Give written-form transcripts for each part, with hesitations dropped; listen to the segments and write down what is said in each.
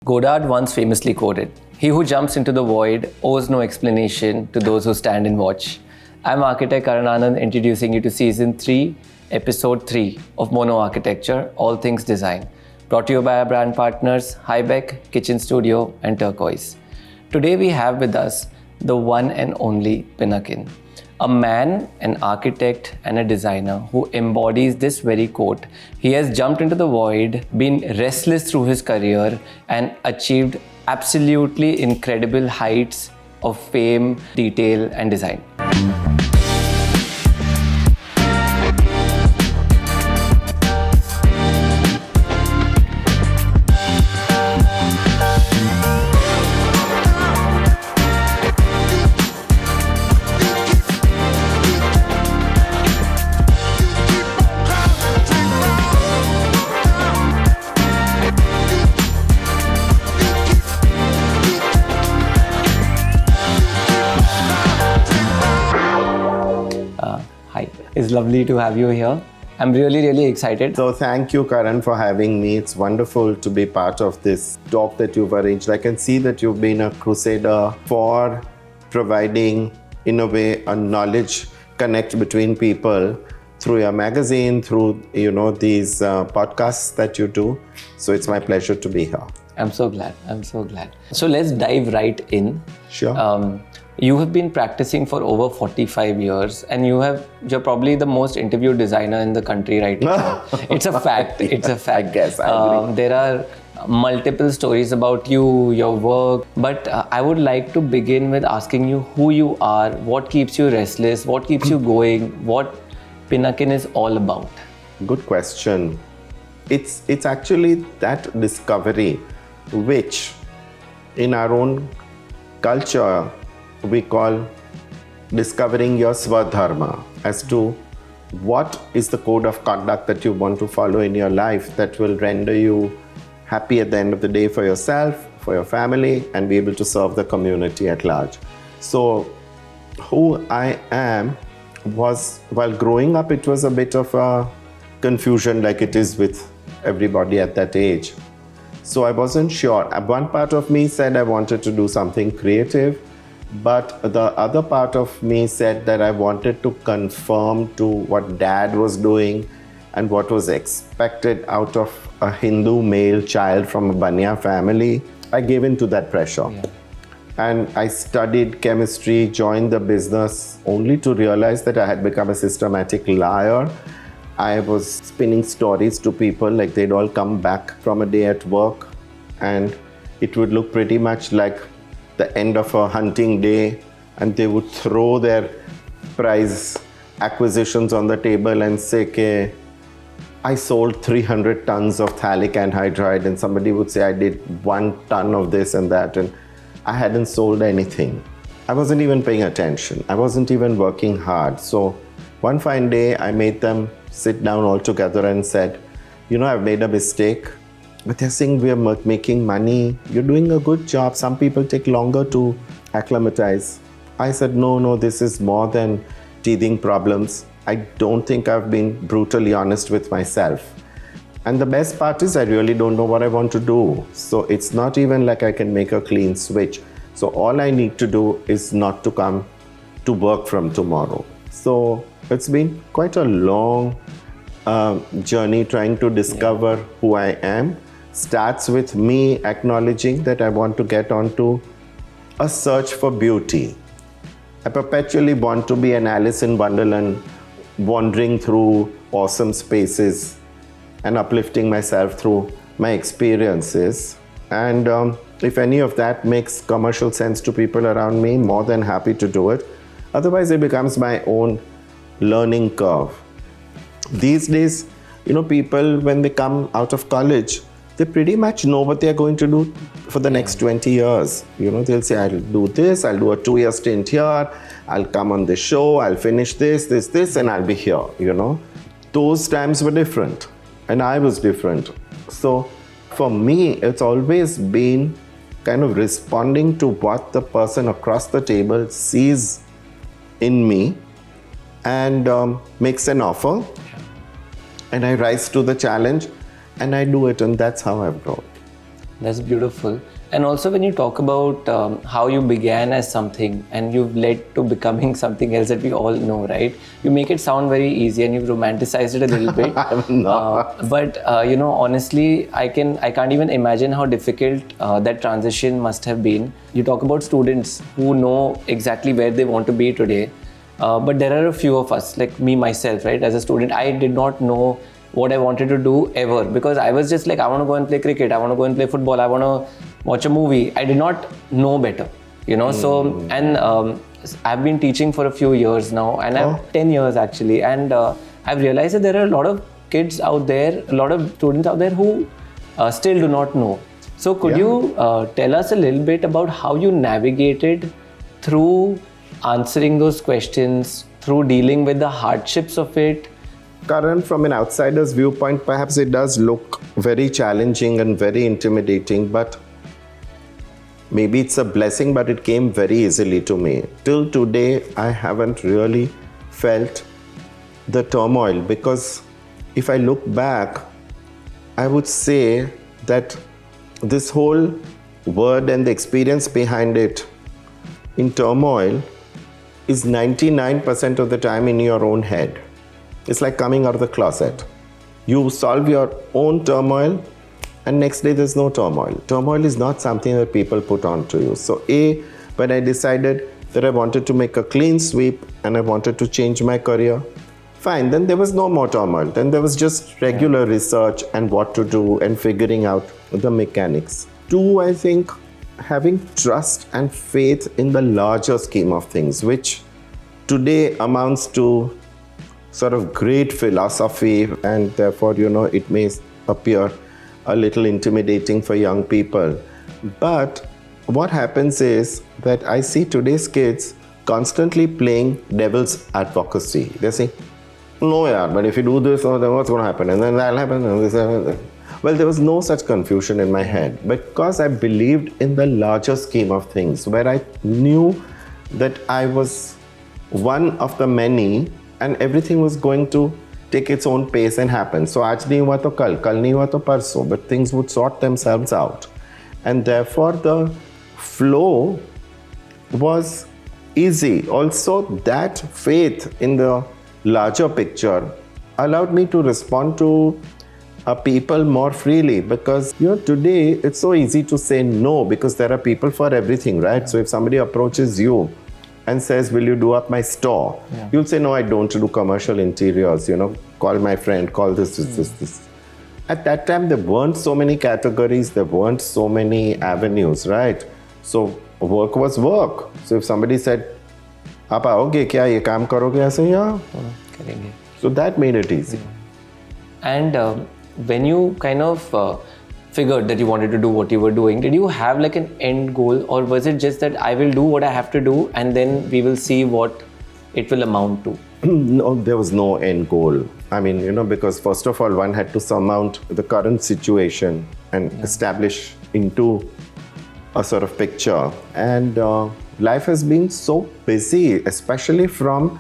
Godard once famously quoted, "He who jumps into the void owes no explanation to those who stand and watch." I'm architect Karan Anand, introducing you to Season 3, Episode 3 of Moñö Architecture, All Things Design. Brought to you by our brand partners, Alibaug, Kitchen Studio and Turquoise. Today we have with us the one and only Pinakin, a man, an architect and a designer who embodies this very quote. He has jumped into the void, been restless through his career and achieved absolutely incredible heights of fame, detail and design. Hi, it's lovely to have you here. I'm really excited. So thank you, Karan, for having me. It's wonderful to be part of this talk that you've arranged. I can see that you've been a crusader for providing, in a way, a knowledge connect between people through your magazine, through these podcasts that you do. So it's my pleasure to be here. I'm so glad. So let's dive right in. Sure. You have been practicing for over 45 years and you're probably the most interviewed designer in the country right now. It's a fact. It's a fact. I guess. I agree. There are multiple stories about you, your work, but I would like to begin with asking you who you are, what keeps you restless, what keeps you going, what Pinakin is all about. Good question. It's actually that discovery which in our own culture we call discovering your swadharma, as to what is the code of conduct that you want to follow in your life that will render you happy at the end of the day for yourself, for your family, and be able to serve the community at large. So who I am was, while growing up, it was a bit of a confusion like it is with everybody at that age. So I wasn't sure. One part of me said I wanted to do something creative, but the other part of me said that I wanted to conform to what dad was doing and what was expected out of a Hindu male child from a Banya family. I gave in to that pressure. Yeah. And I studied chemistry, joined the business, only to realize that I had become a systematic liar. I was spinning stories to people, like they'd all come back from a day at work and it would look pretty much like the end of a hunting day, and they would throw their prize acquisitions on the table and say, "Okay, I sold 300 tons of phthalic anhydride," and somebody would say, "I did 1 ton of this and that," and I hadn't sold anything. I wasn't even paying attention. I wasn't even working hard. So one fine day, I made them sit down all together and said, "I've made a mistake. But they're saying we are making money. You're doing a good job. Some people take longer to acclimatize." I said, no, this is more than teething problems. I don't think I've been brutally honest with myself. And the best part is I really don't know what I want to do. So it's not even like I can make a clean switch. So all I need to do is not to come to work from tomorrow. So it's been quite a long journey trying to discover who I am. Starts with me acknowledging that I want to get onto a search for beauty. I perpetually want to be an Alice in Wonderland, wandering through awesome spaces and uplifting myself through my experiences. And if any of that makes commercial sense to people around me, more than happy to do it. Otherwise, it becomes my own learning curve. These days, people, when they come out of college, they pretty much know what they're going to do for the next 20 years. They'll say, "I'll do this, I'll do a 2-year stint here, I'll come on this show, I'll finish this, and I'll be here." Those times were different, and I was different. So for me, it's always been kind of responding to what the person across the table sees in me and makes an offer. And I rise to the challenge and I do it, and that's how I've grown. That's beautiful. And also when you talk about how you began as something and you've led to becoming something else that we all know, right? You make it sound very easy and you've romanticized it a little bit. I'm not. But honestly, I can't even imagine how difficult that transition must have been. You talk about students who know exactly where they want to be today. But there are a few of us, like me myself, right? As a student, I did not know what I wanted to do ever, because I was just like, I want to go and play cricket, I want to go and play football, I want to watch a movie. I did not know better, So, and I've been teaching for a few years now, and I've 10 years actually, and I've realized that there are a lot of kids out there, a lot of students out there who still do not know. So, could you tell us a little bit about how you navigated through answering those questions, through dealing with the hardships of it? Karan, from an outsider's viewpoint, perhaps it does look very challenging and very intimidating, but maybe it's a blessing, but it came very easily to me. Till today, I haven't really felt the turmoil, because if I look back, I would say that this whole word and the experience behind it in turmoil is 99% of the time in your own head. It's like coming out of the closet. You solve your own turmoil, and next day there's no turmoil. Turmoil is not something that people put onto you. So when I decided that I wanted to make a clean sweep and I wanted to change my career, fine, then there was no more turmoil. Then there was just regular research and what to do and figuring out the mechanics. Two, I think, having trust and faith in the larger scheme of things, which today amounts to sort of great philosophy, and therefore, it may appear a little intimidating for young people. But what happens is that I see today's kids constantly playing devil's advocacy. They say, no, yeah, but if you do this, then what's going to happen? And then that'll happen. And this, and that. Well, there was no such confusion in my head, because I believed in the larger scheme of things, where I knew that I was one of the many, and everything was going to take its own pace and happen. So, aaj nahi hua to kal nahi hua to parso, but things would sort themselves out. And therefore, the flow was easy. Also, that faith in the larger picture allowed me to respond to people more freely, because today it's so easy to say no, because there are people for everything, right? So if somebody approaches you and says, will you do up my store? Yeah. You'll say, no, I don't do commercial interiors, call my friend, call this. At that time, there weren't so many categories, there weren't so many avenues, right? So work was work. So if somebody said, आप आओगे क्या ये काम करोगे ऐसे या करेंगे. So that made it easy. And when you kind of figured that you wanted to do what you were doing, did you have like an end goal, or was it just that I will do what I have to do and then we will see what it will amount to? No, there was no end goal. I mean, because first of all, one had to surmount the current situation and establish into a sort of picture. And life has been so busy, especially from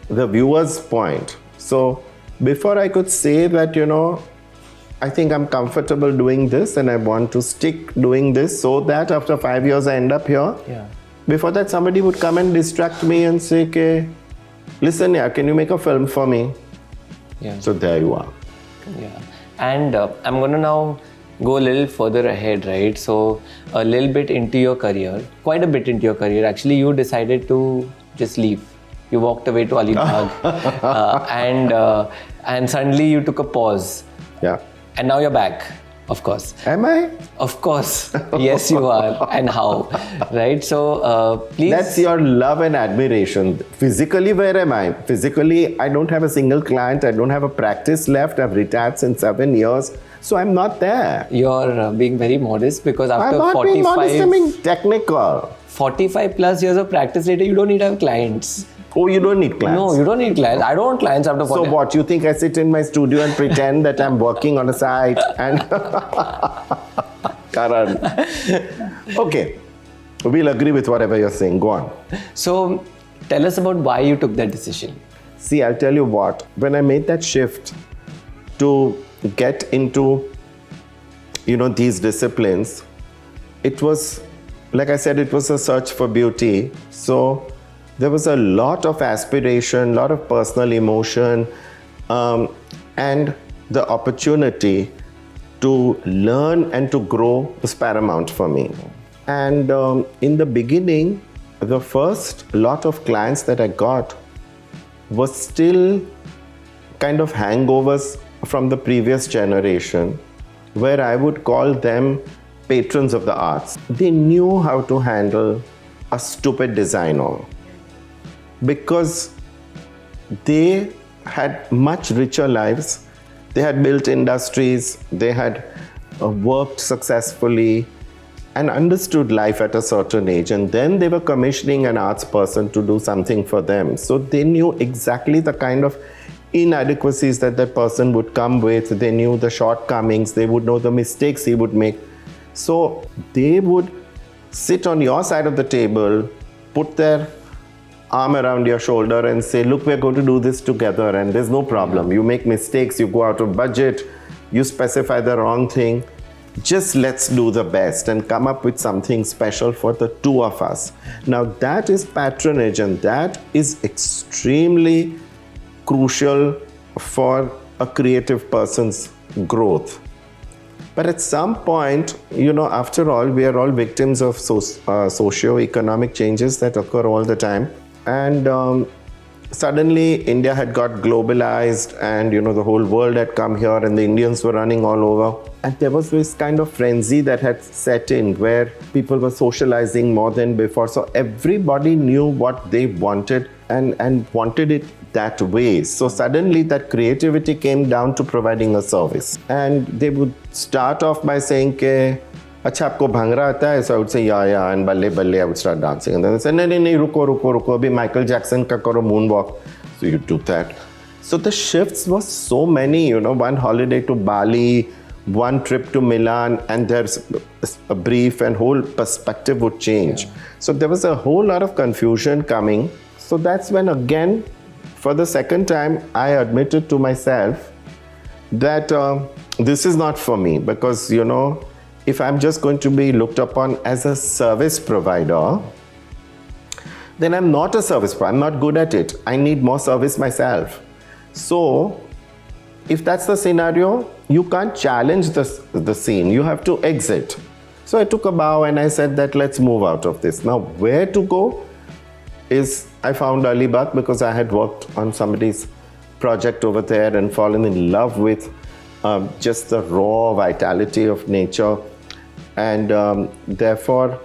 the viewer's point. So before I could say that, I think I'm comfortable doing this and I want to stick doing this so that after 5 years I end up here. Yeah. Before that, somebody would come and distract me and say, okay, listen, can you make a film for me? Yeah. So there you are. Yeah. And I'm going to now go a little further ahead, right? So a little bit into your career, quite a bit into your career. Actually, you decided to just leave. You walked away to Alibaug and suddenly you took a pause. Yeah. And now you're back, of course. Am I? Of course. Yes, you are. And how? Right? So, please. That's your love and admiration. Physically, where am I? Physically, I don't have a single client. I don't have a practice left. I've retired since 7 years. So, I'm not there. You're being very modest, because after I'm not 45... being modest, I'm being technical. 45 plus years of practice later, you don't need to have clients. Oh, you don't need clients? No, you don't need clients. I don't want clients after 40. So what, you think I sit in my studio and pretend that I'm working on a site and... Karan. Okay, we'll agree with whatever you're saying. Go on. So, tell us about why you took that decision. See, I'll tell you what. When I made that shift to get into, these disciplines, it was, like I said, it was a search for beauty. So there was a lot of aspiration, a lot of personal emotion, and the opportunity to learn and to grow was paramount for me. And in the beginning, the first lot of clients that I got was still kind of hangovers from the previous generation, where I would call them patrons of the arts. They knew how to handle a stupid designer because they had much richer lives. They had built industries, they had worked successfully and understood life at a certain age, and then they were commissioning an arts person to do something for them. So they knew exactly the kind of inadequacies that that person would come with. They knew the shortcomings, they would know the mistakes he would make. So they would sit on your side of the table, put their arm around your shoulder and say, look, we're going to do this together and there's no problem. You make mistakes, you go out of budget, you specify the wrong thing. Just let's do the best and come up with something special for the two of us. Now that is patronage, and that is extremely crucial for a creative person's growth. But at some point, after all, we are all victims of socio-economic changes that occur all the time. And suddenly India had got globalized, and the whole world had come here and the Indians were running all over. And there was this kind of frenzy that had set in where people were socializing more than before. So everybody knew what they wanted and wanted it that way. So suddenly that creativity came down to providing a service. And they would start off by saying, Acha, aapko bhangra aata hai? So I would say, yeah, and balle balle, I would start dancing. And then they say, nahi, ruko, abhi Michael Jackson ka karo moonwalk. So you do that. So the shifts were so many, one holiday to Bali, one trip to Milan, and there's a brief and whole perspective would change. Yeah. So there was a whole lot of confusion coming. So that's when, again, for the second time, I admitted to myself that this is not for me, because, if I'm just going to be looked upon as a service provider, then I'm not a service provider. I'm not good at it. I need more service myself. So if that's the scenario, you can't challenge the scene. You have to exit. So I took a bow and I said that let's move out of this. Now, where to go is, I found Alibaug because I had worked on somebody's project over there and fallen in love with just the raw vitality of nature. And therefore,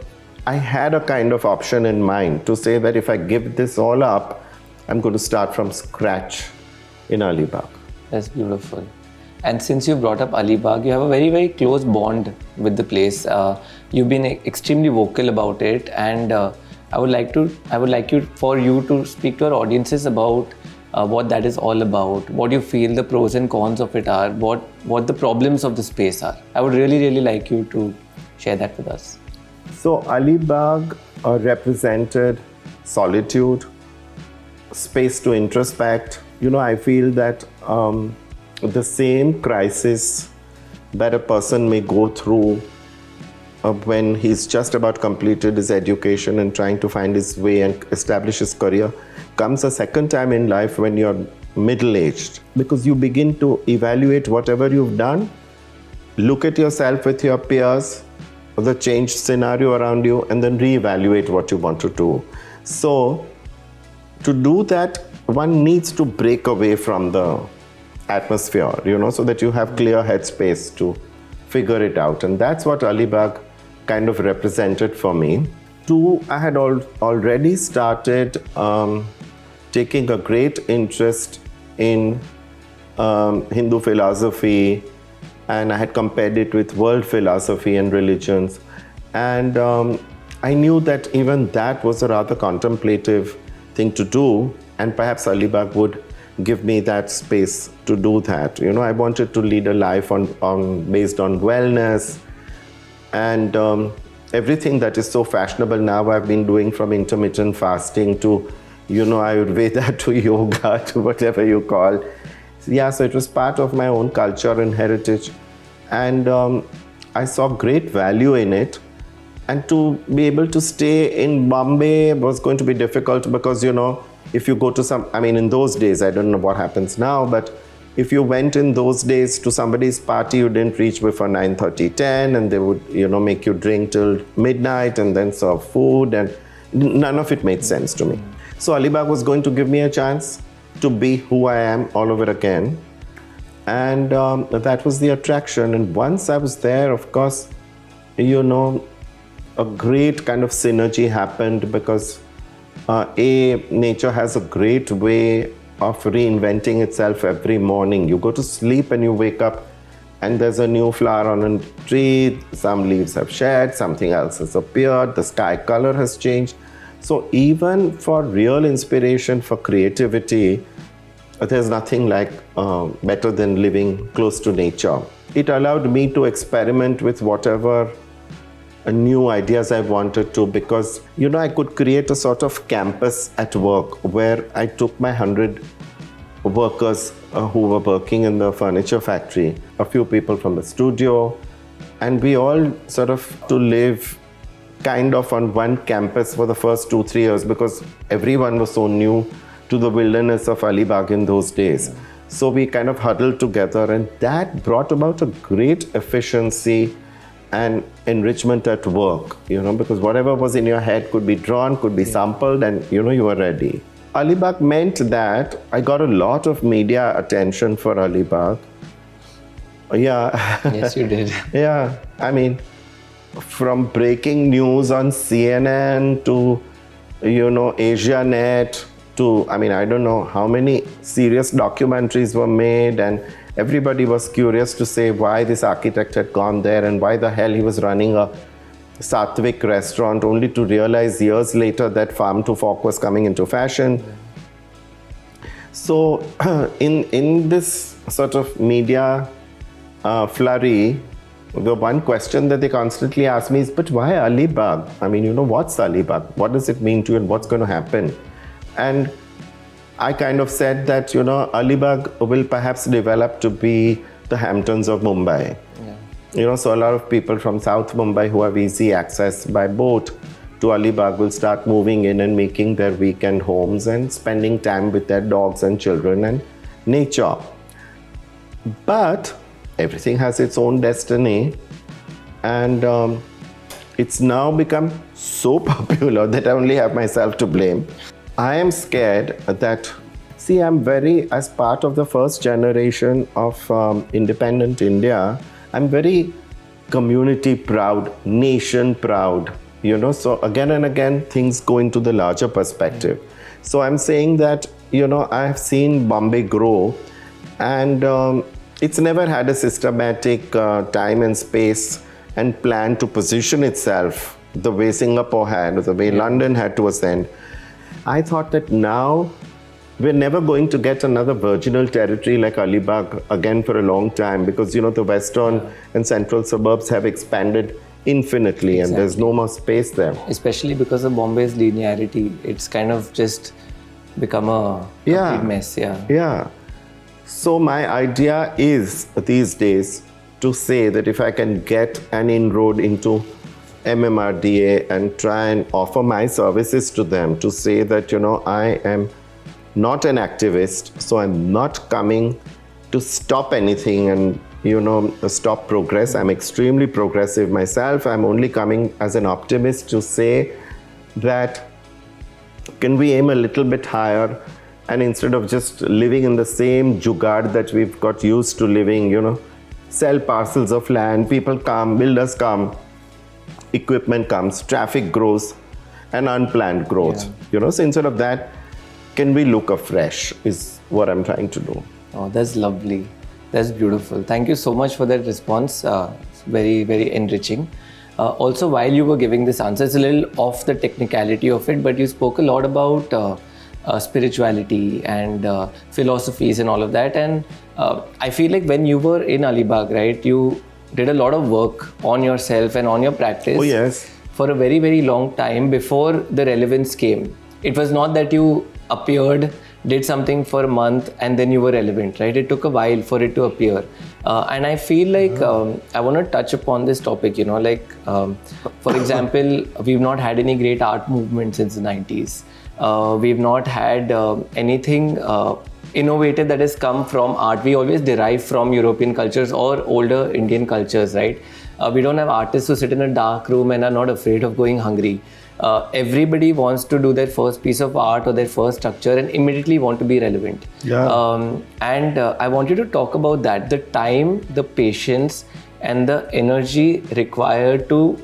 I had a kind of option in mind to say that if I give this all up, I'm going to start from scratch in Alibaug. That's beautiful. And since you brought up Alibaug, you have a very, very close bond with the place. You've been extremely vocal about it, and I would like for you to speak to our audiences about what that is all about, what you feel the pros and cons of it are, what the problems of the space are. I would really, really like you to share that with us. So Alibaug represented solitude, space to introspect. I feel that the same crisis that a person may go through when he's just about completed his education and trying to find his way and establish his career comes a second time in life when you're middle-aged, because you begin to evaluate whatever you've done, look at yourself with your peers, the changed scenario around you, and then reevaluate what you want to do. So to do that, one needs to break away from the atmosphere, so that you have clear headspace to figure it out. And that's what Alibaug kind of represented for me. Two, I had already started taking a great interest in Hindu philosophy, and I had compared it with world philosophy and religions. And I knew that even that was a rather contemplative thing to do, and perhaps Alibaug would give me that space to do that. I wanted to lead a life based on wellness and everything that is so fashionable now. I've been doing from intermittent fasting to, Ayurveda to yoga to whatever you call. Yeah, so it was part of my own culture and heritage. And I saw great value in it. And to be able to stay in Bombay was going to be difficult because, if you go to in those days, I don't know what happens now, but if you went in those days to somebody's party, you didn't reach before 9:30, 10, and they would, make you drink till midnight and then serve food, and none of it made sense to me. So Alibaug was going to give me a chance to be who I am all over again. And that was the attraction. And once I was there, of course, a great kind of synergy happened because nature has a great way of reinventing itself every morning. You go to sleep and you wake up and there's a new flower on a tree, some leaves have shed, something else has appeared, the sky color has changed. So even for real inspiration, for creativity, there's nothing like better than living close to nature. It allowed me to experiment with whatever new ideas I wanted to, because I could create a sort of campus at work where I took my 100 workers who were working in the furniture factory, a few people from the studio, and we all sort of to live kind of on one campus for the first 2-3 years because everyone was so new to the wilderness of Alibaug in those days. So we kind of huddled together, and that brought about a great efficiency and enrichment at work, because whatever was in your head could be drawn, could be sampled, and you were ready. Alibaug meant that I got a lot of media attention for Alibaug. Yeah. Yes, you did. Yeah. From breaking news on CNN to, AsiaNet to, I don't know how many serious documentaries were made, and everybody was curious to say why this architect had gone there and why the hell he was running a Satvik restaurant, only to realize years later that farm to fork was coming into fashion. So in this sort of media flurry, the one question that they constantly ask me is, but why Alibaug? What's Alibaug? What does it mean to you and what's going to happen? And I kind of said that, Alibaug will perhaps develop to be the Hamptons of Mumbai. Yeah. So a lot of people from South Mumbai who have easy access by boat to Alibaug will start moving in and making their weekend homes and spending time with their dogs and children and nature. But everything has its own destiny, and it's now become so popular that I only have myself to blame. I am scared that, as part of the first generation of independent India, I'm very community proud, nation proud, so again and again, things go into the larger perspective. So I'm saying that, I have seen Bombay grow, and it's never had a systematic time and space and plan to position itself the way Singapore had, or the way London had to ascend. I thought that now we're never going to get another virginal territory like Alibaug again for a long time, because the western and central suburbs have expanded infinitely, and there's no more space there. Especially because of Bombay's linearity, it's kind of just become a complete mess. Yeah. So my idea is these days to say that if I can get an inroad into MMRDA and try and offer my services to them, to say that, I am not an activist, so I'm not coming to stop anything and, stop progress. I'm extremely progressive myself. I'm only coming as an optimist to say that can we aim a little bit higher, and instead of just living in the same jugaad that we've got used to living, sell parcels of land, people come, builders come, equipment comes, traffic grows, and unplanned growth. So instead of that, can we look afresh is what I'm trying to do. Oh, that's lovely. That's beautiful. Thank you so much for that response. It's very, very enriching. Also, while you were giving this answer, it's a little off the technicality of it, but you spoke a lot about spirituality and philosophies and all of that. And I feel like when you were in Alibaug, right, you did a lot of work on yourself and on your practice. Oh, yes. For a very, very long time before the relevance came. It was not that you appeared did something for a month and then you were relevant, right? It took a while for it to appear. And I feel like I want to touch upon this topic, for example, we've not had any great art movement since the 90s. We've not had anything innovative that has come from art. We always derive from European cultures or older Indian cultures, right? We don't have artists who sit in a dark room and are not afraid of going hungry. Everybody wants to do their first piece of art or their first structure and immediately want to be relevant. And I want you to talk about that, the time, the patience and the energy required to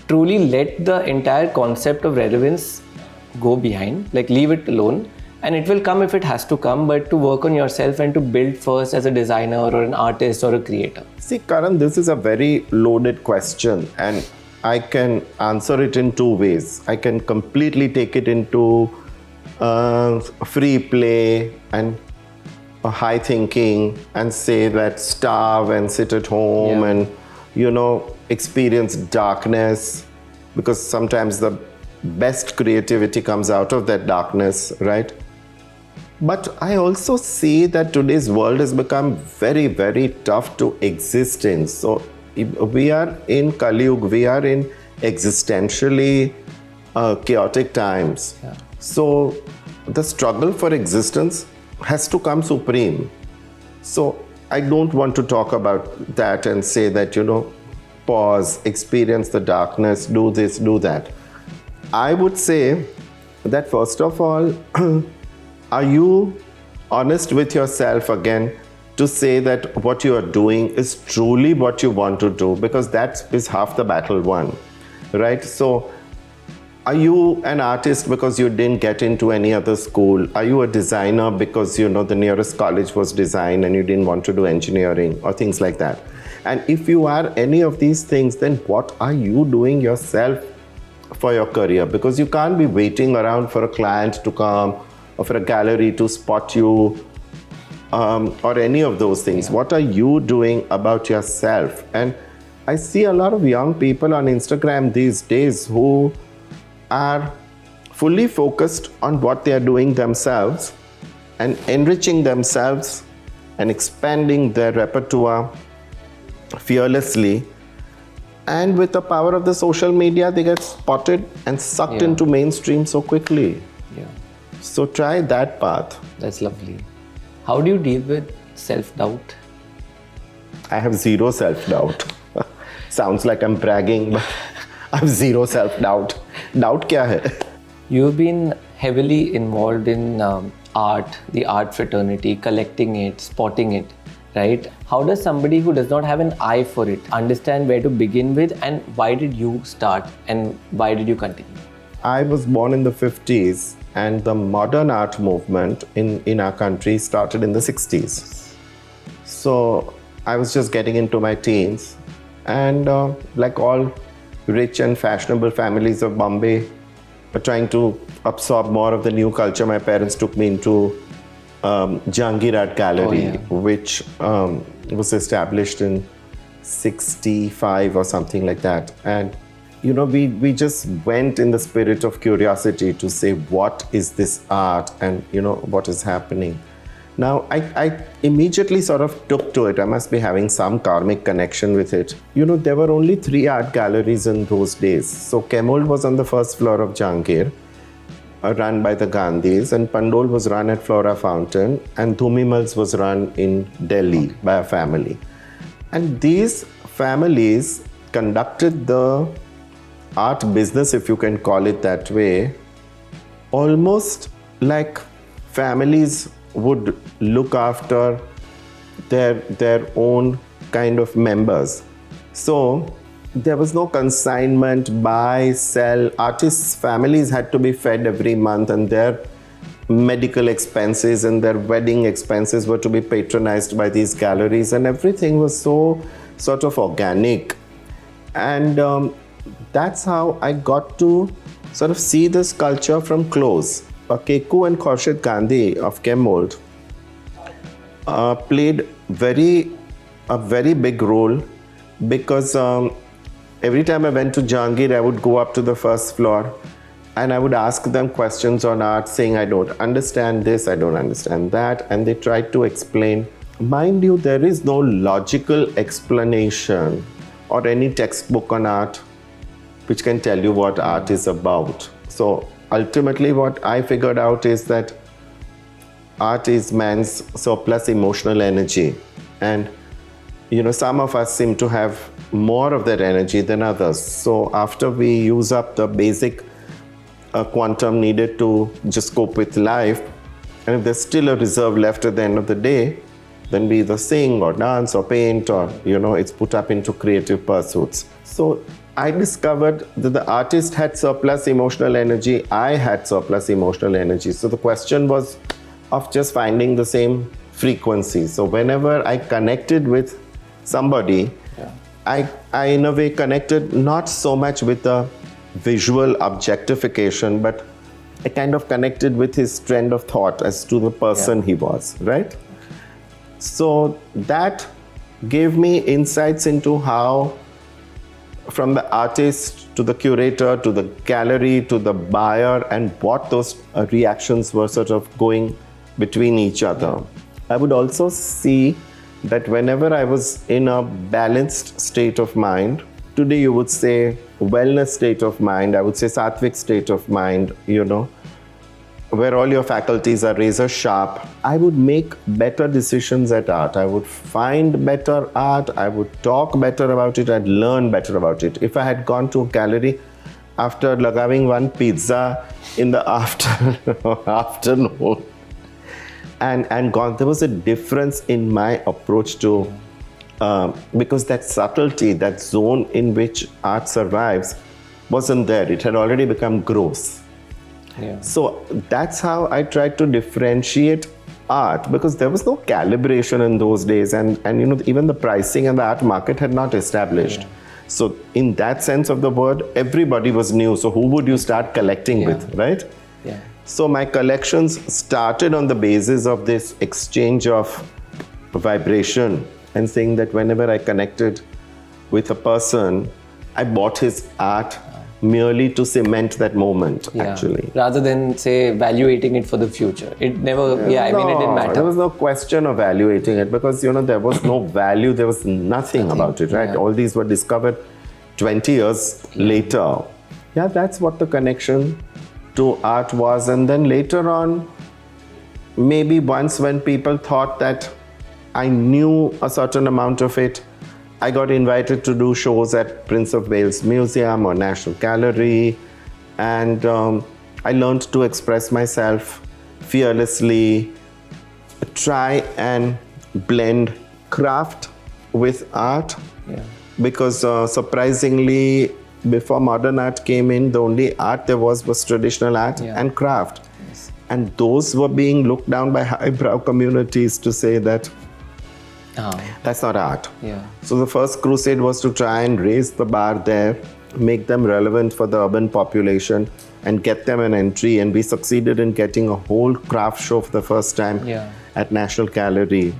truly let the entire concept of relevance go behind, like leave it alone, and it will come if it has to come, but to work on yourself and to build first as a designer or an artist or a creator. See, Karan, this is a very loaded question, and I can answer it in two ways. I can completely take it into free play and high thinking and say that starve and sit at home and, experience darkness, because sometimes the best creativity comes out of that darkness, right? But I also see that today's world has become very, very tough to exist in. So we are in Kali Yuga, we are in existentially chaotic times. So the struggle for existence has to come supreme. So I don't want to talk about that and say that, pause, experience the darkness, do this, do that. I would say that first of all, are you honest with yourself again to say that what you are doing is truly what you want to do? Because that is half the battle won, right? So are you an artist because you didn't get into any other school? Are you a designer because, the nearest college was design and you didn't want to do engineering or things like that? And if you are any of these things, then what are you doing yourself for your career? Because you can't be waiting around for a client to come or for a gallery to spot you or any of those things. What are you doing about yourself? And I see a lot of young people on Instagram these days who are fully focused on what they are doing themselves and enriching themselves and expanding their repertoire fearlessly. And with the power of the social media, they get spotted and sucked into mainstream so quickly. So try that path. That's lovely. How do you deal with self-doubt? I have zero self-doubt. Sounds like I'm bragging, but I have zero self-doubt. Doubt kya hai? You've been heavily involved in art, the art fraternity, collecting it, spotting it, right? How does somebody who does not have an eye for it understand where to begin with, and why did you start and why did you continue? I was born in the 50s and the modern art movement in our country started in the 60s. So I was just getting into my teens, and like all rich and fashionable families of Bombay, trying to absorb more of the new culture, my parents took me into Jahangir Art Gallery, which was established in 65 or something like that. And we just went in the spirit of curiosity to say, what is this art and, what is happening. Now, I immediately sort of took to it. I must be having some karmic connection with it. There were only 3 art galleries in those days. So Kemold was on the first floor of Jahangir, run by the Gandhis, and Pandol was run at Flora Fountain, and Dhumimals was run in Delhi by a family. And these families conducted the art business, if you can call it that way, almost like families would look after their own kind of members. So there was no consignment, buy, sell. Artists' families had to be fed every month, and their medical expenses and their wedding expenses were to be patronized by these galleries, and everything was so sort of organic. And that's how I got to sort of see this culture from close. Keku and Khurshid Gandhi of Kemold played a very big role, because every time I went to Jahangir, I would go up to the first floor And I would ask them questions on art saying, I don't understand this, I don't understand that. And they tried to explain. Mind you, there is no logical explanation or any textbook on art which can tell you what art is about. So ultimately what I figured out is that art is man's surplus emotional energy. And some of us seem to have more of that energy than others. So after we use up the basic quantum needed to just cope with life, and if there's still a reserve left at the end of the day, then we either sing or dance or paint or, it's put up into creative pursuits. So I discovered that the artist had surplus emotional energy, I had surplus emotional energy. So the question was of just finding the same frequency. So whenever I connected with somebody, I in a way connected not so much with the visual objectification, but I kind of connected with his trend of thought as to the person he was, right? So that gave me insights into how, from the artist to the curator to the gallery to the buyer, and what those reactions were sort of going between each other. I would also see that whenever I was in a balanced state of mind, today you would say wellness state of mind, I would say sattvic state of mind, where all your faculties are razor sharp, I would make better decisions at art. I would find better art, I would talk better about it, I'd learn better about it. If I had gone to a gallery after lagaving one pizza in the afternoon and gone, there was a difference in my approach to, because that subtlety, that zone in which art survives, wasn't there. It had already become gross. Yeah. So that's how I tried to differentiate art, because there was no calibration in those days, and even the pricing and the art market had not established. Yeah. So in that sense of the word, everybody was new. So who would you start collecting with, right? Yeah. So my collections started on the basis of this exchange of vibration, and saying that whenever I connected with a person, I bought his art merely to cement that moment, actually. Rather than, say, evaluating it for the future. It never, it didn't matter. There was no question of evaluating it, because, there was no value, there was nothing about it, right? Yeah. All these were discovered 20 years later. Yeah, that's what the connection to art was. And then later on, maybe once when people thought that I knew a certain amount of it, I got invited to do shows at Prince of Wales Museum or National Gallery, and I learned to express myself fearlessly, try and blend craft with art, because surprisingly, before modern art came in, the only art there was traditional art and craft. Yes. And those were being looked down by highbrow communities to say that that's not art. Yeah. So the first crusade was to try and raise the bar there, make them relevant for the urban population, and get them an entry. And we succeeded in getting a whole craft show for the first time at National Gallery.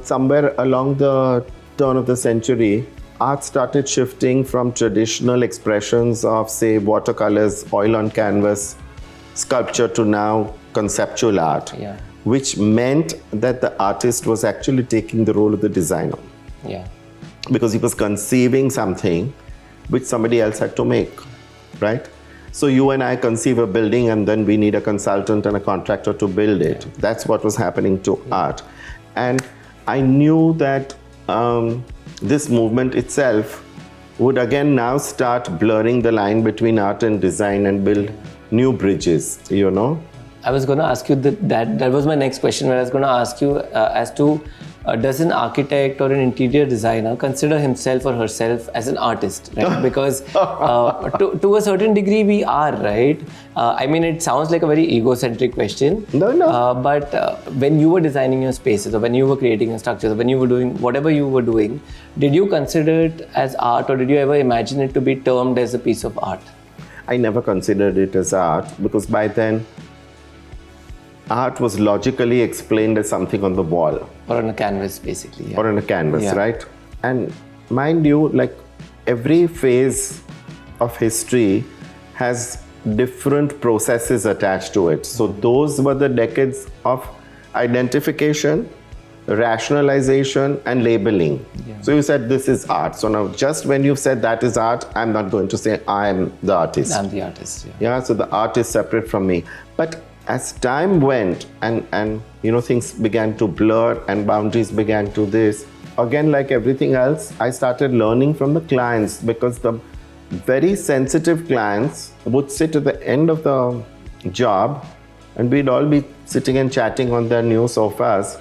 Somewhere along the turn of the century, art started shifting from traditional expressions of, say, watercolors, oil on canvas, sculpture, to now conceptual art. Yeah. Which meant that the artist was actually taking the role of the designer. Yeah. Because he was conceiving something which somebody else had to make, right? So you and I conceive a building, and then we need a consultant and a contractor to build it. That's what was happening to art. And I knew that this movement itself would again now start blurring the line between art and design and build new bridges, I was going to ask you that was my next question, where I was going to ask you as to does an architect or an interior designer consider himself or herself as an artist, right? Because to a certain degree we are, right? I mean, it sounds like a very egocentric question. No. But when you were designing your spaces, or when you were creating your structures, or when you were doing whatever you were doing, did you consider it as art, or did you ever imagine it to be termed as a piece of art? I never considered it as art, because by then, art was logically explained as something on the wall. Or on a canvas, basically. Yeah. Or on a canvas, right? And mind you, like every phase of history has different processes attached to it. So those were the decades of identification, rationalization, and labeling. So you said this is art. So now just when you've said that is art, I'm not going to say I'm the artist. I'm the artist. So the art is separate from me. But as time went and things began to blur and boundaries began to this, again, like everything else, I started learning from the clients, because the very sensitive clients would sit at the end of the job and we'd all be sitting and chatting on their new sofas,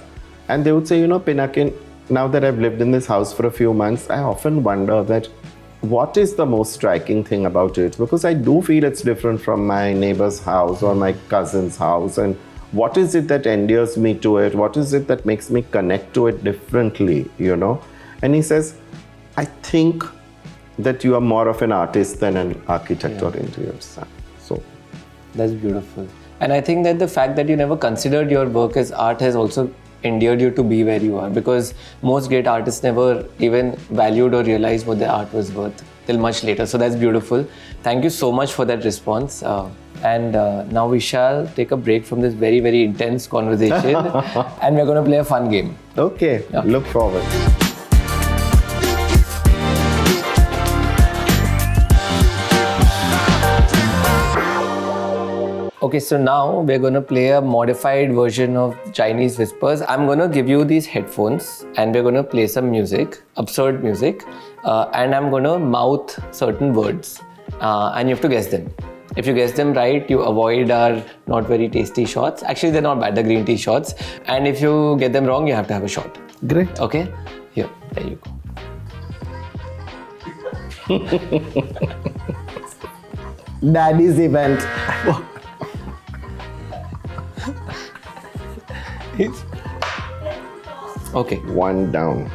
and they would say, Pinakin, now that I've lived in this house for a few months, I often wonder that what is the most striking thing about it, because I do feel it's different from my neighbor's house or my cousin's house, and what is it that endears me to it? What is it that makes me connect to it differently, And he says, I think that you are more of an artist than an architect or interior designer. So that's beautiful. And I think that the fact that you never considered your work as art has also endeared you to be where you are, because most great artists never even valued or realized what their art was worth till much later. So that's beautiful. Thank you so much for that response. And now we shall take a break from this very, very intense conversation and we're going to play a fun game. Okay, look forward. Okay, so now we're going to play a modified version of Chinese Whispers. I'm going to give you these headphones and we're going to play some music, absurd music, and I'm going to mouth certain words and you have to guess them. If you guess them right, you avoid our not very tasty shots. Actually, they're not bad, the green tea shots. And if you get them wrong, you have to have a shot. Great. Okay? Here, there you go. Daddy's event. Okay. One down.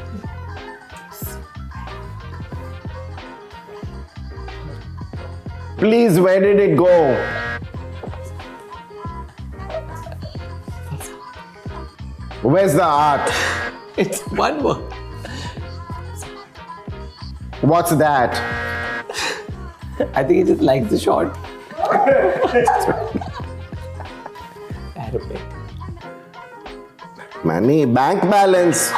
Please, where did it go? Where's the art? It's one word. What's that? I think he just likes the shot. Aeroplane. Money, bank balance.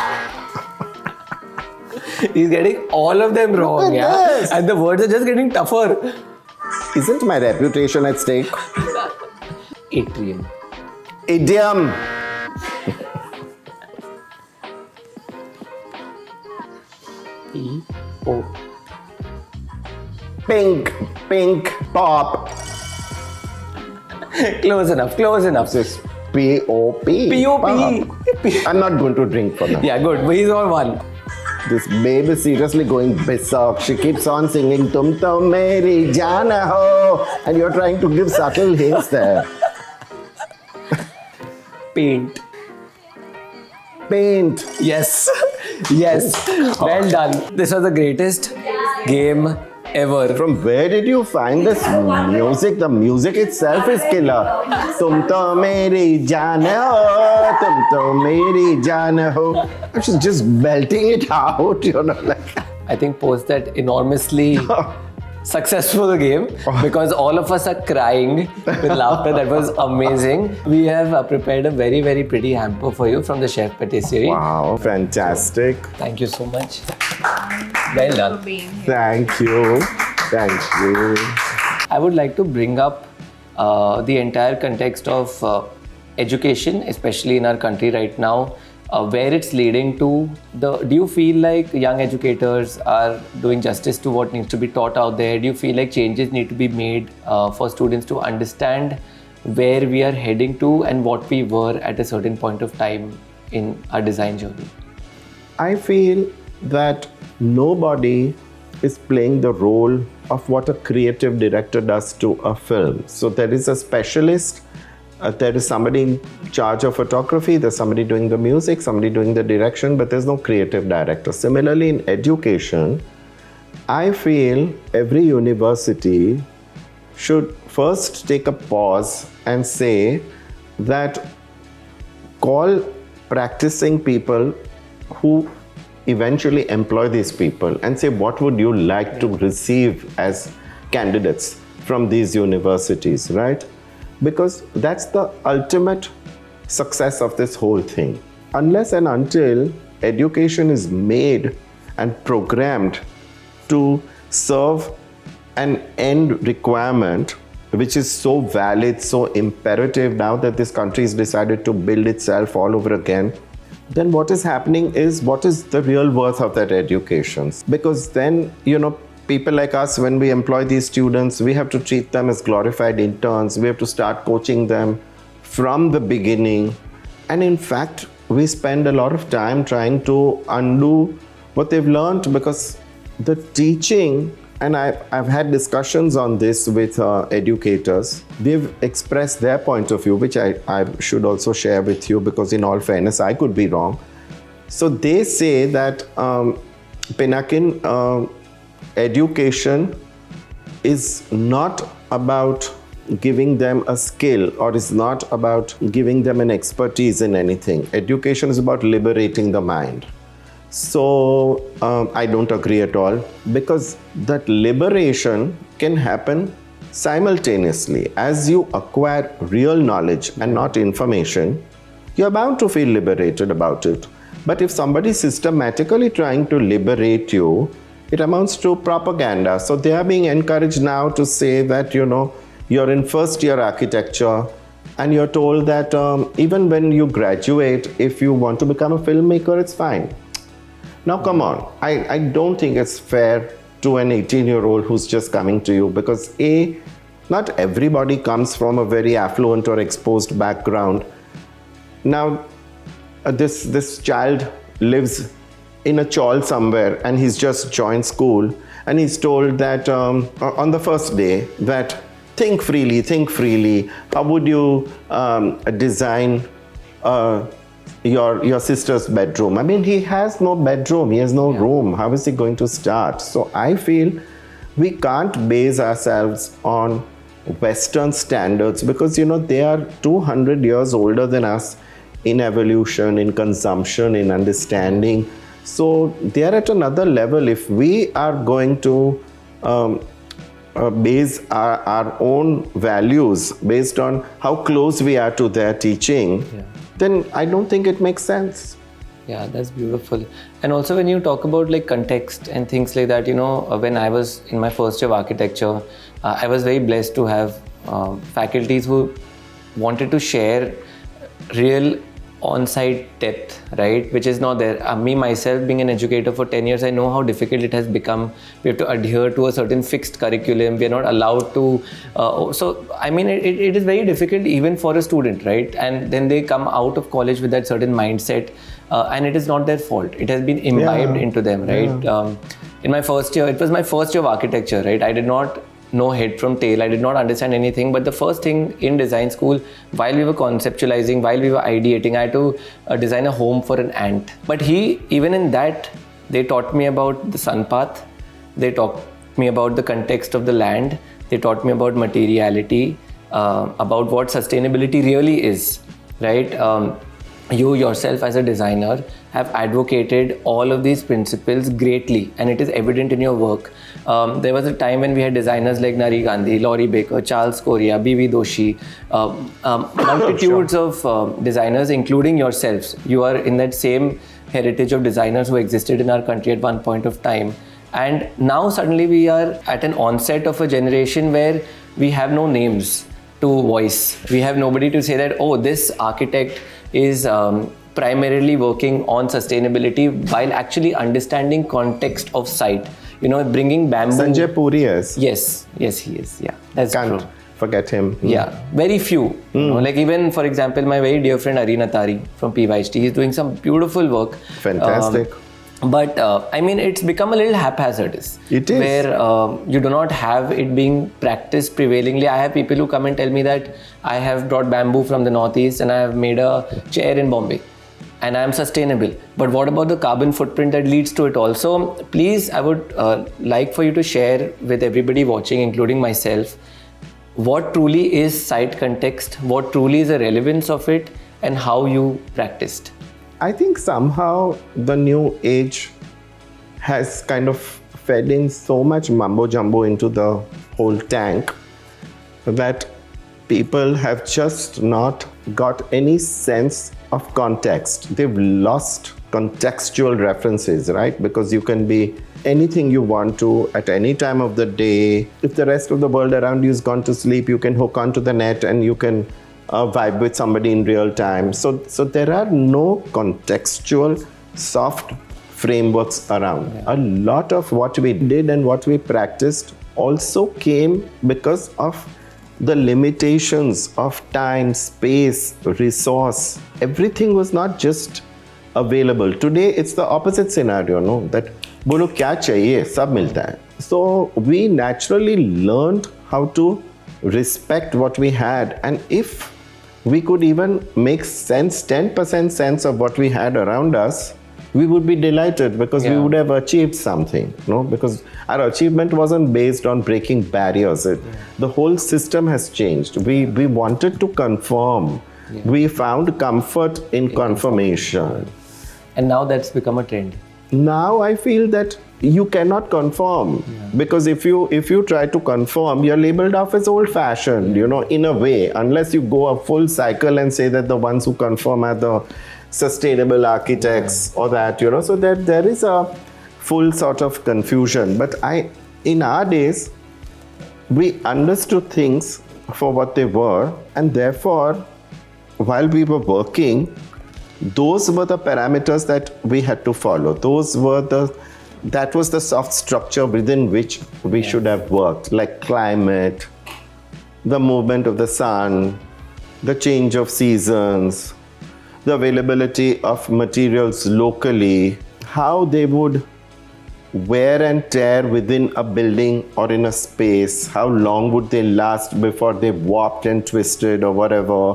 He's getting all of them wrong, Yes. And the words are just getting tougher. Isn't my reputation at stake? Atrium. Idiom. P-O. Pink, pink, pop. Close enough, close enough. This is P-O-P. P-O-P. I'm not going to drink for now. Yeah, good. But he's on one. This babe is seriously going berserk. She keeps on singing Tum To Meri Jaan Ho, and you're trying to give subtle hints there. Paint. Paint. Yes. Yes. Well done. This was the greatest game ever. From where did you find this music? The music itself is killer. Tum To Meri Jaan Ho, Tum To Meri Jaan Ho. She's just belting it out, I think post that enormously successful game, because all of us are crying with laughter. That was amazing. We have prepared a very, very pretty hamper for you from the Chef Patisserie. Wow, fantastic. Thank you so much. Well done. Thank you. Thank you. I would like to bring up the entire context of education, especially in our country right now, where it's leading to. Do you feel like young educators are doing justice to what needs to be taught out there? Do you feel like changes need to be made for students to understand where we are heading to and what we were at a certain point of time in our design journey? I feel that nobody is playing the role of what a creative director does to a film. So there is a specialist, there is somebody in charge of photography, there's somebody doing the music, somebody doing the direction, but there's no creative director. Similarly, in education, I feel every university should first take a pause and say that call practicing people who eventually employ these people and say, what would you like to receive as candidates? from these universities, right? Because that's the ultimate success of this whole thing. Unless and until education is made and programmed to serve an end requirement, which is so valid, so imperative now that this country has decided to build itself all over again, then what is happening is, what is the real worth of that education? Because then, people like us, when we employ these students, we have to treat them as glorified interns. We have to start coaching them from the beginning. And in fact, we spend a lot of time trying to undo what they've learned, because the teaching, and I've had discussions on this with educators. They've expressed their point of view, which I should also share with you, because in all fairness, I could be wrong. So they say that Pinakin, education is not about giving them a skill, or is not about giving them an expertise in anything. Education is about liberating the mind. So I don't agree at all, because that liberation can happen simultaneously. As you acquire real knowledge and not information, you're bound to feel liberated about it. But if somebody is systematically trying to liberate you, it amounts to propaganda. So they are being encouraged now to say that, you're in first year architecture, and you're told that even when you graduate, if you want to become a filmmaker, it's fine. Now, come on. I don't think it's fair to an 18-year-old who's just coming to you, because not everybody comes from a very affluent or exposed background. Now, this child lives in a chawl somewhere, and he's just joined school, and he's told that on the first day that think freely. How would you design your sister's bedroom? I mean, he has no bedroom, he has no room. How is he going to start? So I feel we can't base ourselves on Western standards, because they are 200 years older than us in evolution, in consumption, in understanding. So they are at another level. If we are going to base our own values based on how close we are to their teaching, then I don't think it makes sense. Yeah, that's beautiful. And also when you talk about like context and things like that, when I was in my first year of architecture, I was very blessed to have faculties who wanted to share real on-site depth, right, which is not there. Me myself, being an educator for 10 years, I know how difficult it has become. We have to adhere to a certain fixed curriculum. We are not allowed to. So, I mean, it is very difficult even for a student, right? And then they come out of college with that certain mindset, and it is not their fault. It has been imbibed into them, right? Yeah. In my first year, it was my first year of architecture, right? I did not know head from tail. I did not understand anything. But the first thing in design school, while we were conceptualizing, while we were ideating, I had to design a home for an ant. But even in that, they taught me about the sun path. They taught me about the context of the land. They taught me about materiality, about what sustainability really is, right? You yourself as a designer have advocated all of these principles greatly, and it is evident in your work. There was a time when we had designers like Nari Gandhi, Laurie Baker, Charles Correa, B.V. Doshi, multitudes of designers, including yourselves. You are in that same heritage of designers who existed in our country at one point of time. And now suddenly we are at an onset of a generation where we have no names to voice. We have nobody to say that, oh, this architect is primarily working on sustainability, while actually understanding context of site. Bringing bamboo. Sanjay Puri is. Yes, he is. Yeah, that's Can't true. Forget him. Yeah, very few. Like even, for example, my very dear friend Arina Tari from PYHT, he's doing some beautiful work. Fantastic. But I mean, it's become a little haphazardous. It is. Where you do not have it being practiced prevailingly. I have people who come and tell me that I have brought bamboo from the Northeast and I have made a chair in Bombay and I am sustainable. But what about the carbon footprint that leads to it also? Please, I would like for you to share with everybody watching, including myself, what truly is site context, what truly is the relevance of it, and how you practiced. I think somehow the new age has kind of fed in so much mumbo jumbo into the whole tank that people have just not got any sense of context. They've lost contextual references, right? Because you can be anything you want to at any time of the day. If the rest of the world around you has gone to sleep, you can hook onto the net and you can vibe with somebody in real time. So there are no contextual soft frameworks around. A lot of what we did and what we practiced also came because of the limitations of time, space, resource. Everything was not just available. Today it's the opposite scenario, no? That bolo kya chahiye, sab milta hai. So we naturally learned how to respect what we had, and if we could even make sense, 10% sense of what we had around us, we would be delighted because we would have achieved something, no? Because our achievement wasn't based on breaking barriers. The whole system has changed. We wanted to conform. We found comfort in confirmation. And now that's become a trend. Now I feel that you cannot conform because if you try to conform, you're labeled off as old-fashioned, in a way, unless you go a full cycle and say that the ones who conform are the sustainable architects or that, so that there is a full sort of confusion. But in our days, we understood things for what they were, and therefore, while we were working, those were the parameters that we had to follow. That was the soft structure within which we should have worked, like climate, the movement of the sun, the change of seasons, the availability of materials locally, how they would wear and tear within a building or in a space, how long would they last before they warped and twisted or whatever,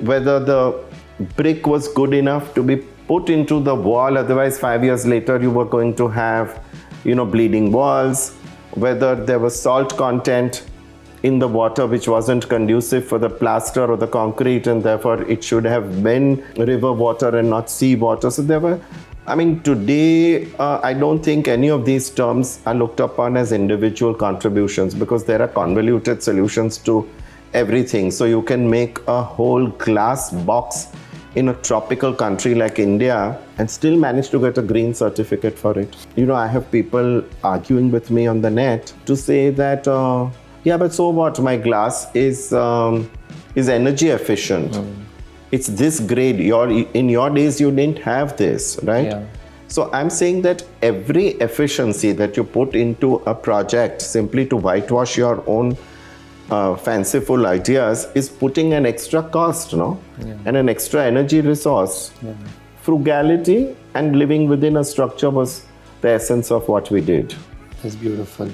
whether the brick was good enough to be put into the wall, otherwise 5 years later you were going to have, bleeding walls, whether there was salt content in the water which wasn't conducive for the plaster or the concrete, and therefore it should have been river water and not sea water. So today I don't think any of these terms are looked upon as individual contributions because there are convoluted solutions to everything. So you can make a whole glass box in a tropical country like India and still manage to get a green certificate for it. I have people arguing with me on the net to say that, but so what? My glass is energy efficient. It's this grade. In your days, you didn't have this, right? Yeah. So I'm saying that every efficiency that you put into a project simply to whitewash your own fanciful ideas is putting an extra cost, and an extra energy resource. Frugality and living within a structure was the essence of what we did. That's beautiful.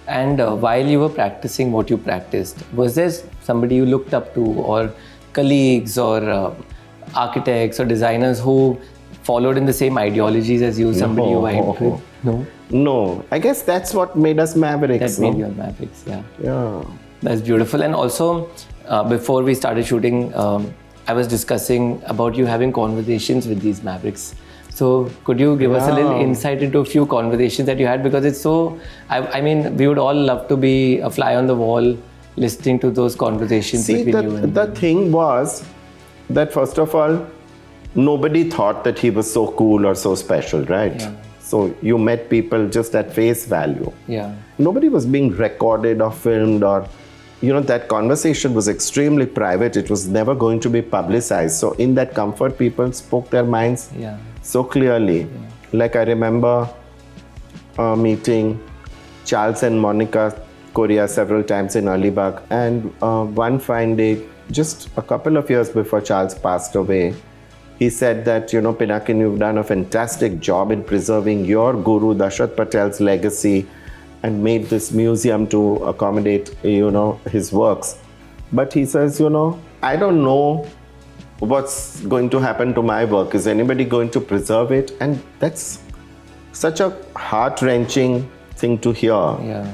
And while you were practicing what you practiced, was there somebody you looked up to, or colleagues or architects or designers who followed in the same ideologies as you, somebody you vibed with? No. I guess that's what made us mavericks. That made you mavericks, Yeah. That's beautiful. And also, before we started shooting, I was discussing about you having conversations with these mavericks. So could you give us a little insight into a few conversations that you had? Because it's so, we would all love to be a fly on the wall listening to those conversations between you and the thing was that, first of all, nobody thought that he was so cool or so special, right? Yeah. So you met people just at face value. Yeah. Nobody was being recorded or filmed or, that conversation was extremely private. It was never going to be publicized. So in that comfort, people spoke their minds so clearly. Yeah. Like I remember meeting Charles and Monica Correa several times in Alibaug. And one fine day, just a couple of years before Charles passed away, he said that, Pinakin, you've done a fantastic job in preserving your guru, Dashrath Patel's legacy, and made this museum to accommodate, his works. But he says, I don't know what's going to happen to my work. Is anybody going to preserve it? And that's such a heart-wrenching thing to hear. Yeah.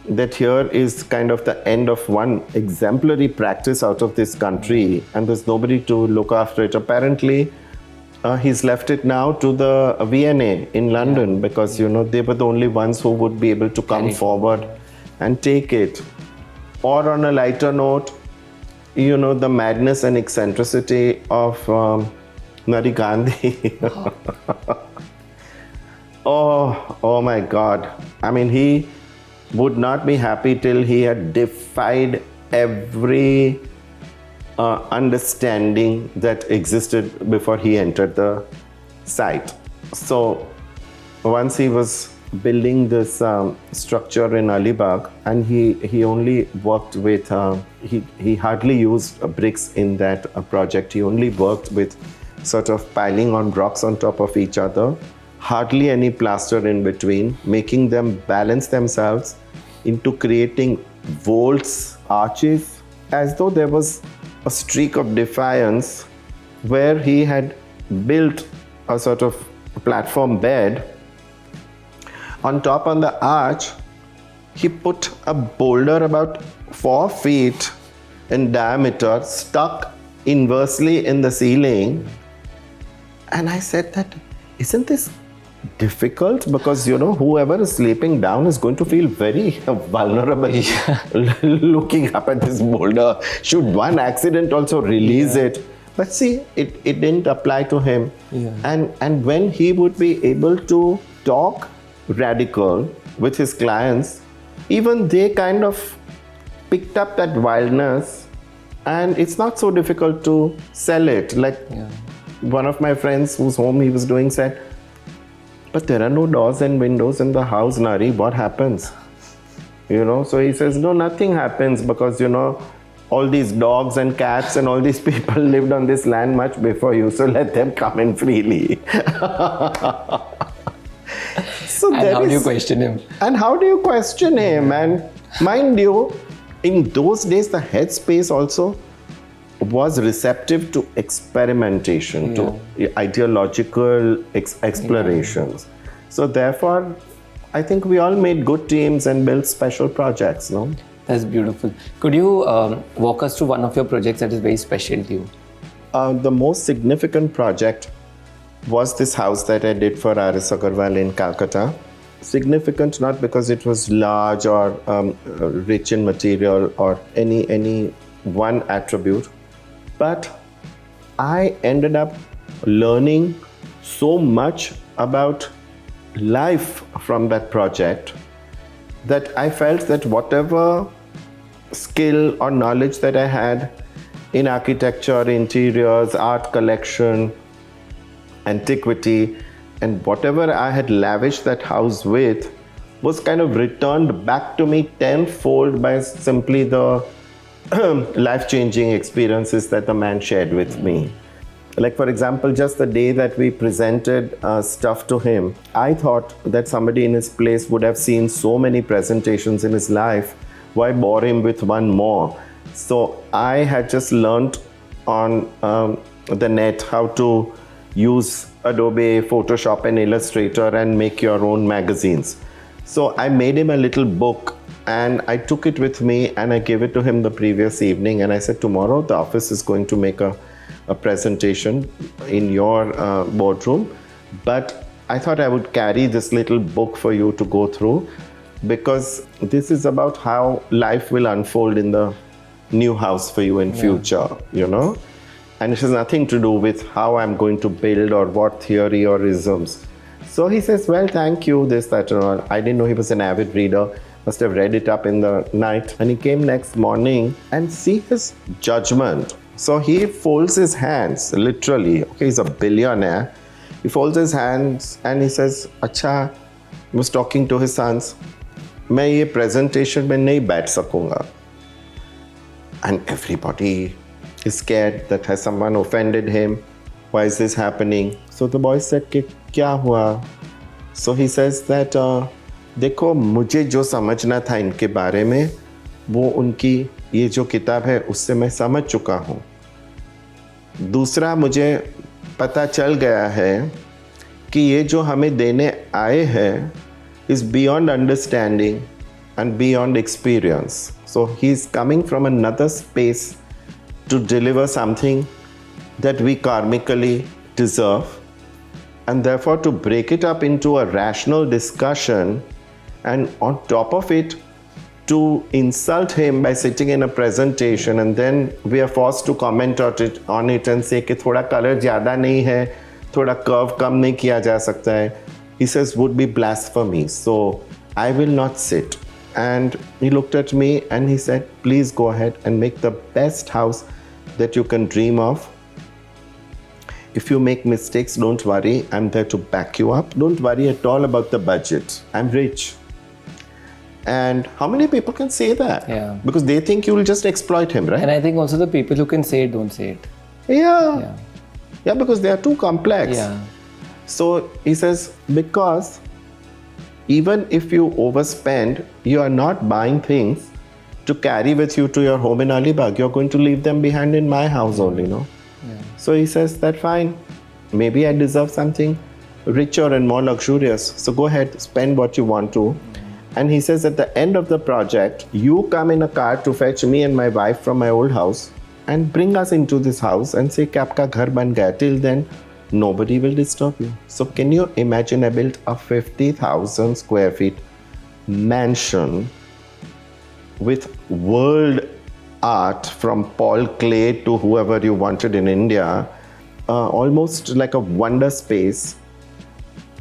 That here is kind of the end of one exemplary practice out of this country, and there's nobody to look after it. Apparently, he's left it now to the V&A in London because, they were the only ones who would be able to come forward and take it. Or on a lighter note, the madness and eccentricity of Nari Gandhi. Oh my God. I mean, he would not be happy till he had defied every understanding that existed before he entered the site. So once he was building this structure in Alibaug, and he only worked with, he hardly used bricks in that project. He only worked with sort of piling on rocks on top of each other, hardly any plaster in between, making them balance themselves into creating vaults, arches, as though there was a streak of defiance where he had built a sort of platform bed. On top on the arch, he put a boulder about 4 feet in diameter, stuck inversely in the ceiling. And I said that, isn't this difficult? Because, whoever is sleeping down is going to feel very vulnerable looking up at this boulder. Should one accident also release it? But see, it didn't apply to him. Yeah. And when he would be able to talk radical with his clients, even they kind of picked up that wildness, and it's not so difficult to sell it. One of my friends whose home he was doing said, but there are no doors and windows in the house, Nari, what happens? So he says, no, nothing happens, because all these dogs and cats and all these people lived on this land much before you, so let them come in freely. So and how do you question him? And how do you question him? And mind you, in those days, the headspace also was receptive to experimentation, to ideological explorations. So therefore, I think we all made good teams and built special projects, no? That's beautiful. Could you walk us through one of your projects that is very special to you? The most significant project was this house that I did for R.S. Agarwal in Calcutta. Significant not because it was large or rich in material or any one attribute, but I ended up learning so much about life from that project that I felt that whatever skill or knowledge that I had in architecture, interiors, art collection, antiquity, and whatever I had lavished that house with was kind of returned back to me tenfold by simply the life-changing experiences that the man shared with me. Like, for example, just the day that we presented stuff to him, I thought that somebody in his place would have seen so many presentations in his life. Why bore him with one more? So I had just learned on the net how to use Adobe, Photoshop and Illustrator and make your own magazines. So I made him a little book and I took it with me and I gave it to him the previous evening, and I said, tomorrow the office is going to make a presentation in your boardroom, but I thought I would carry this little book for you to go through, because this is about how life will unfold in the new house for you in future, and it has nothing to do with how I'm going to build or what theory or isms. So he says, well, thank you, this, that, and all. I didn't know he was an avid reader, must have read it up in the night. And he came next morning and see his judgment. So he folds his hands, literally. Okay, he's a billionaire. He folds his hands and he says, Acha, he was talking to his sons, मैं ये presentation में नहीं बैठ सकूंगा. And everybody is scared that has someone offended him. Why is this happening? So the boy said, कि क्या हुआ? So he says that, देखो मुझे जो समझना था इनके बारे में, वो उनकी ये जो किताब है उससे मैं समझ चुका हूँ. दूसरा, मुझे पता चल गया है कि ये जो हमें देने आए हैं is beyond understanding and beyond experience. So he's coming from another space to deliver something that we karmically deserve, and therefore to break it up into a rational discussion, and on top of it to insult him by sitting in a presentation and then we are forced to comment on it and say कि थोड़ा color ज़्यादा नहीं है, थोड़ा curve कम नहीं किया जा सकता है. He says would be blasphemy. So I will not sit. And he looked at me and he said, please go ahead and make the best house that you can dream of. If you make mistakes, don't worry. I'm there to back you up. Don't worry at all about the budget. I'm rich. And how many people can say that? Yeah. Because they think you will just exploit him, right? And I think also the people who can say it don't say it. Yeah. Yeah, because they are too complex. Yeah. So he says, because even if you overspend, you are not buying things to carry with you to your home in Alibaug. You're going to leave them behind in my house only, no? Yeah. So he says that fine, maybe I deserve something richer and more luxurious. So go ahead, spend what you want to. And he says at the end of the project, you come in a car to fetch me and my wife from my old house and bring us into this house and say, "Ki aapka ghar ban gaya." Till then, nobody will disturb you. So can you imagine I built a 50,000 square feet mansion with world art from Paul Klee to whoever you wanted in India, almost like a wonder space.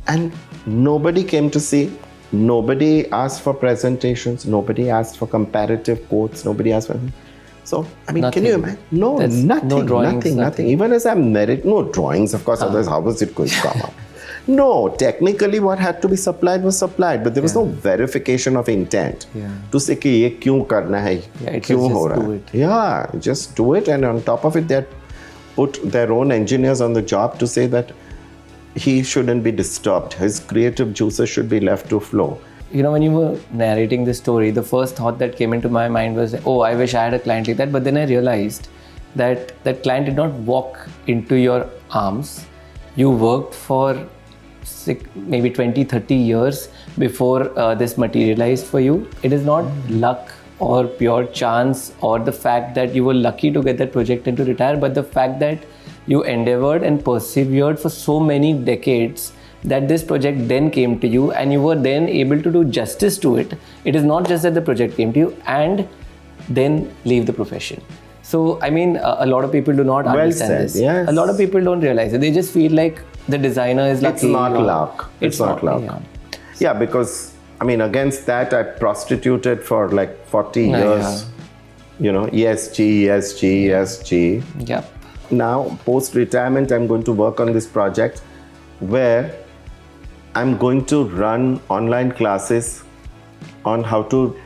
And nobody came to see, nobody asked for presentations, nobody asked for comparative quotes, nobody asked for... So, I mean, Nothing. can you imagine? No, That's nothing, no drawings, nothing. Even as I'm married, no drawings, of course, otherwise how was it going to come up? No, technically what had to be supplied was supplied, but there was no verification of intent to say कि ये क्यों करना है, क्यों हो रहा है. Yeah, just do it, and on top of it, they put their own engineers on the job to say that he shouldn't be disturbed. His creative juices should be left to flow. You know, when you were narrating this story, the first thought that came into my mind was, oh, I wish I had a client like that. But then I realized that that client did not walk into your arms. You worked for maybe 20, 30 years before this materialized for you. It is not luck or pure chance or the fact that you were lucky to get that project and to retire, but the fact that you endeavored and persevered for so many decades that this project then came to you and you were then able to do justice to it. It is not just that the project came to you and then leave the profession. So, I mean, a lot of people do not understand this. Yes. A lot of people don't realize it. They just feel like the designer is lucky. It's not luck. It's not luck. Yeah, because, I mean, against that, I prostituted for like 40 years. You know, ESG. Yep. Now, post-retirement, I'm going to work on this project where I'm going to run online classes on how to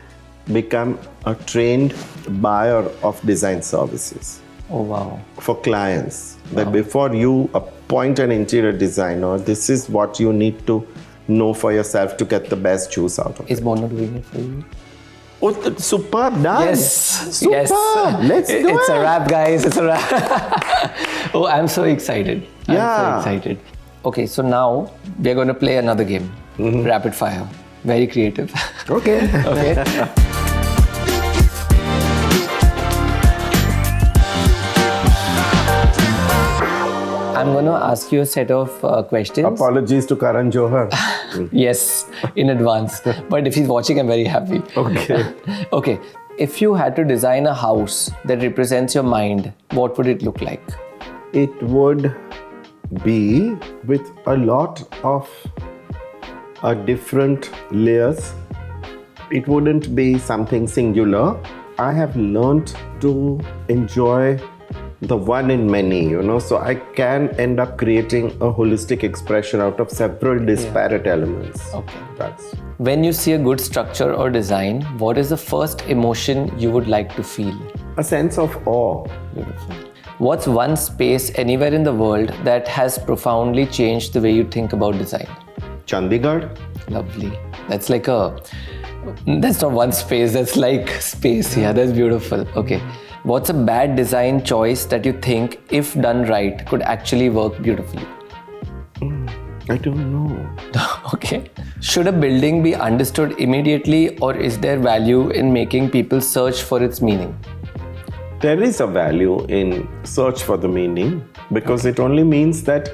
become a trained buyer of design services. Oh, wow. For clients. That before you appoint an interior designer, this is what you need to know for yourself to get the best juice out of it. Is Moñö doing it for you? Oh, superb, done. Yes. Superb. Yes. Let's do it. It's a wrap, guys. It's a wrap. Oh, I'm so excited. I'm so excited. Okay, so now we're going to play another game. Rapid fire. Very creative. Okay. I'm going to ask you a set of questions. Apologies to Karan Johar. Yes, in advance. But if he's watching, I'm very happy. Okay. Okay. If you had to design a house that represents your mind, what would it look like? It would be with a lot of different layers. It wouldn't be something singular. I have learned to enjoy the one in many, you know, so I can end up creating a holistic expression out of several disparate elements. Okay. That's... When you see a good structure or design, what is the first emotion you would like to feel? A sense of awe. Beautiful. What's one space anywhere in the world that has profoundly changed the way you think about design? Chandigarh. Lovely. That's like that's not one space, that's like space. Yeah, that's beautiful. Okay. What's a bad design choice that you think, if done right, could actually work beautifully? I don't know. Okay. Should a building be understood immediately, or is there value in making people search for its meaning? There is a value in search for the meaning, because it only means that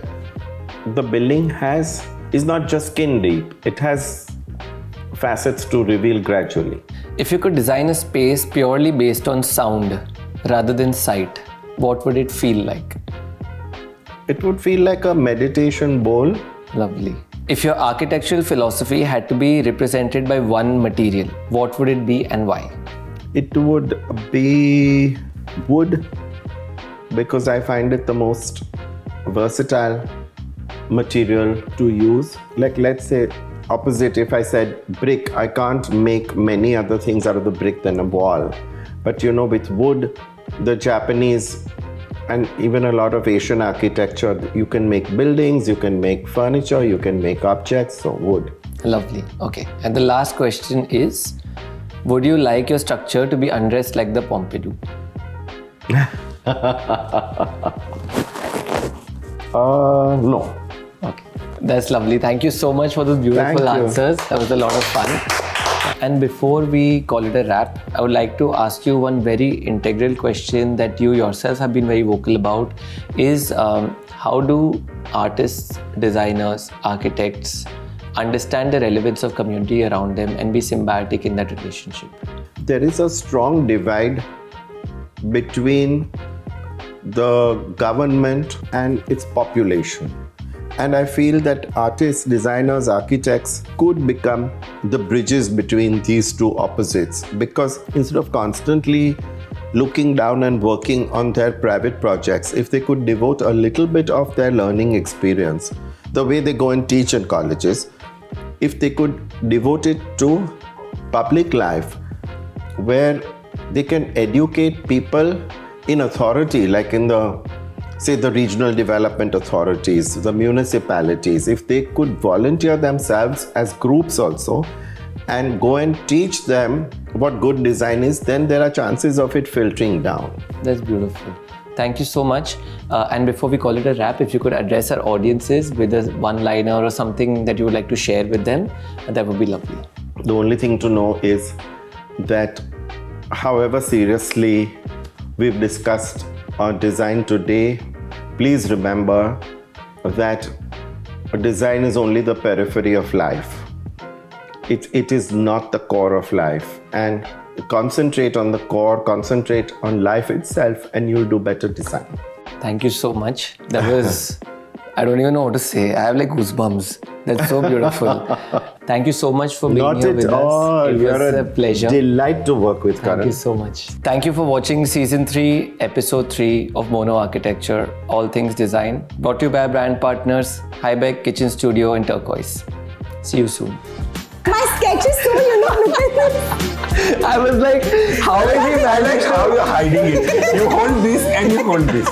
the building is not just skin deep, it has facets to reveal gradually. If you could design a space purely based on sound rather than sight, what would it feel like? It would feel like a meditation bowl. Lovely. If your architectural philosophy had to be represented by one material, what would it be and why? It would be wood, because I find it the most versatile material to use. Like, let's say opposite, if I said brick, I can't make many other things out of the brick than a wall. But with wood, the Japanese and even a lot of Asian architecture, you can make buildings, you can make furniture, you can make objects, so wood. Lovely. Okay. And the last question is, would you like your structure to be undressed like the Pompidou? No. Okay. That's lovely. Thank you so much for those beautiful answers. That was a lot of fun. And before we call it a wrap, I would like to ask you one very integral question that you yourself have been very vocal about is how do artists, designers, architects understand the relevance of community around them and be symbiotic in that relationship? There is a strong divide between the government and its population. And I feel that artists, designers, architects could become the bridges between these two opposites, because instead of constantly looking down and working on their private projects, if they could devote a little bit of their learning experience, the way they go and teach in colleges, if they could devote it to public life, where they can educate people in authority, like in the regional development authorities, the municipalities, if they could volunteer themselves as groups also and go and teach them what good design is, then there are chances of it filtering down. That's beautiful. Thank you so much. And before we call it a wrap, if you could address our audiences with a one-liner or something that you would like to share with them, that would be lovely. The only thing to know is that however seriously we've discussed our design today, please remember that design is only the periphery of life. It is not the core of life. And concentrate on the core, concentrate on life itself, and you'll do better design. Thank you so much. That was, I don't even know what to say. I have like goosebumps. That's so beautiful. Thank you so much for being here with us. It was a pleasure. Delight to work with Karan. Thank you so much. Thank you for watching Season 3, Episode 3 of Moñö Architecture, All Things Design, brought to you by our brand partners, Alibaug Kitchen Studio and Turquoise. See you soon. My sketches too, look at this. I was like, how is he managed? How you're hiding it? You hold this and you hold this.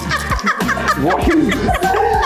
What is this?